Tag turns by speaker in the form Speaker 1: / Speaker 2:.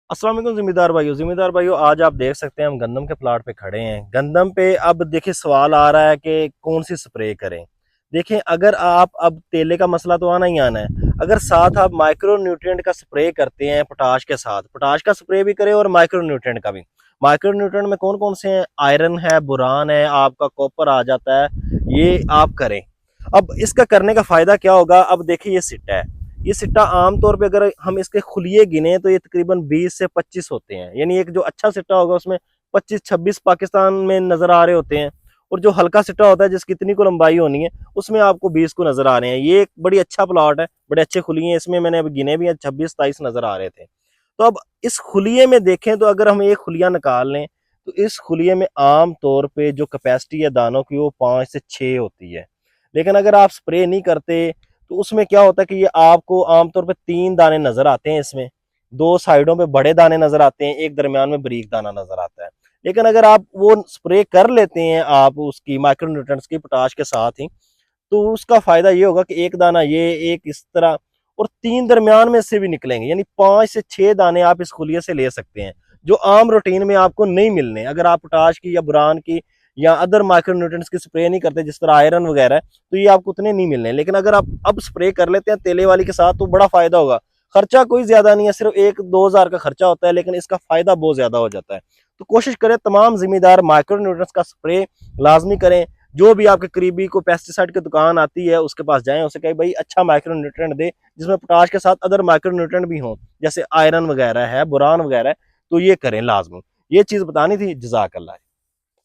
Speaker 1: अस्सलाम वालेकुम जिम्मेदार भाइयों आज आप देख सकते हैं हम गंदम के प्लाट पे खड़े हैं। गंदम पे अब देखिए सवाल आ रहा है कि कौन सी स्प्रे करें। देखें, अगर आप अब तेले का मसला तो आना ही आना है। अगर साथ आप माइक्रो न्यूट्रिएंट का स्प्रे करते हैं, पोटाश के साथ पोटाश का स्प्रे भी करें और माइक्रो न्यूट्रिएंट का भी। माइक्रो न्यूट्रिएंट में कौन कौन से हैं? आयरन है, बोरान है, आपका कॉपर आ जाता है, ये आप करें। अब इसका करने का फायदा क्या होगा? अब देखिए ये सिट्टा है। ये सिट्टा आमतौर पे अगर हम इसके खुलिये गिने तो ये तकरीबन 20 से 25 होते हैं। यानी एक जो अच्छा सिट्टा होगा उसमें 25-26 पाकिस्तान में नजर आ रहे होते हैं, और जो हल्का सिट्टा होता है जिसकी इतनी को लंबाई होनी है उसमें आपको 20 को नजर आ रहे हैं। ये एक बड़ी अच्छा प्लॉट है, बड़े अच्छे खुलिये हैं इसमें। मैंने अभी गिने भी हैं, 26-27 नजर आ रहे थे। तो अब इस खुलिये में देखें तो अगर हम एक खुलिया निकाल लें तो इस खुलिये में आम तौर पे जो कैपेसिटी है दानों की वो 5 से 6 होती है। लेकिन अगर आप स्प्रे नहीं करते तो उसमें क्या होता है कि ये आपको आमतौर पे 3 दाने नजर आते हैं इसमें। 2 साइडों पे बड़े दाने नजर आते हैं, एक दरमियान में बारीक दाना नजर आता है। लेकिन अगर आप वो स्प्रे कर लेते हैं आप उसकी माइक्रो न्यूट्रिएंट्स की पोटाश के साथ ही, तो उसका फायदा ये होगा कि एक दाना ये, एक इस तरह, और 3 दरमियान में से भी निकलेंगे। यानी 5 से 6 दाने आप इस खुलिये से ले सकते हैं, जो आम रूटीन में आपको नहीं मिलने अगर आप पोटाश की या बुरान की या अदर माइक्रोन्यूट्रिएंट्स की स्प्रे नहीं करते, जिस तरह आयरन वगैरह है, तो ये आपको उतने नहीं मिलने। लेकिन अगर आप अब स्प्रे कर लेते हैं तेले वाली के साथ तो बड़ा फायदा होगा। खर्चा कोई ज्यादा नहीं है, सिर्फ 1-2 हज़ार का खर्चा होता है, लेकिन इसका फायदा बहुत ज्यादा हो जाता है। तो कोशिश करें तमाम जिम्मेदार माइक्रोन्यूट्रिएंट्स का स्प्रे लाजमी करें। जो भी आपके करीबी को पेस्टिसाइड की दुकान आती है उसके पास जाएं, उसे कहें भाई अच्छा माइक्रो न्यूट्रिएंट दे जिसमें पोटाश के साथ अदर माइक्रो न्यूट्रिएंट भी हों, जैसे आयरन वगैरह है, बोरान वगैरह है, तो ये करें लाजमी। ये चीज बतानी थी। जजाकल्लाह।